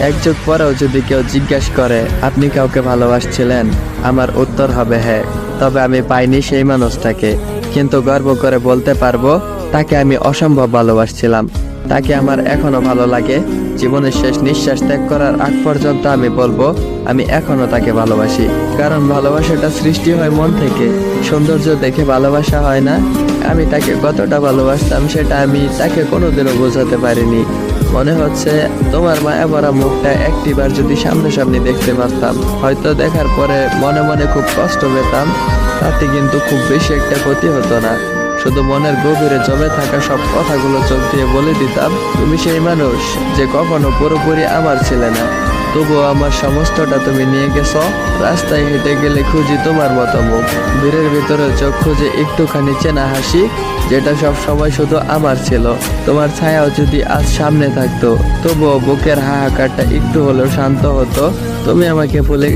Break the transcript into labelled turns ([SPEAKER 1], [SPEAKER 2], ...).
[SPEAKER 1] এক যুগ পরেও যদি কেউ জিজ্ঞাসা করে আপনি কাউকে ভালোবাসছিলেন, আমার উত্তর হবে হ্যাঁ। তবে আমি পাইনি সেই মানুষটাকে, কিন্তু গর্ব করে বলতে পারবো তাকে আমি অসম্ভব ভালোবাসছিলাম। তাকে আমার এখনো ভালো লাগে। জীবনের শেষ নিঃশ্বাস ত্যাগ করার আগ পর্যন্ত আমি বলবো আমি এখনো তাকে ভালোবাসি। কারণ ভালোবাসাটা সৃষ্টি হয় মন থেকে, সৌন্দর্য দেখে ভালোবাসা হয় না। আমি তাকে কতটা ভালোবাসতাম সেটা আমি তাকে কোনোদিনও বোঝাতে পারিনি। মনে হচ্ছে তোমার মায়া ভরা মুখটা একটিবার যদি সামনাসামনি দেখতে পারতাম, হয়তো দেখার পরে মনে মনে খুব কষ্ট পেতাম, তাতে কিন্তু খুব বেশি একটা ক্ষতি হতো না। শুধু মনের গভীরে জমে থাকা সব কথাগুলো চোখ দিয়ে বলে দিতাম, তুমি সেই মানুষ যে কখনো পুরোপুরি আমার ছিলে না, তবুও আমার সমস্তটা তুমি নিয়ে গেছো। রাস্তায় হেঁটে গেলে খুঁজি তোমার মতো মুখ, ভিড়ের ভিতরে চোখ খুঁজে একটুখানি চেনা হাসি, যেটা সব সময় শুধু আমার ছিল। তোমার ছায়াও যদি আজ সামনে থাকতো, তবুও বুকের হাহাকারটা একটু হলেও শান্ত হতো। তুমি আমাকে ভুলে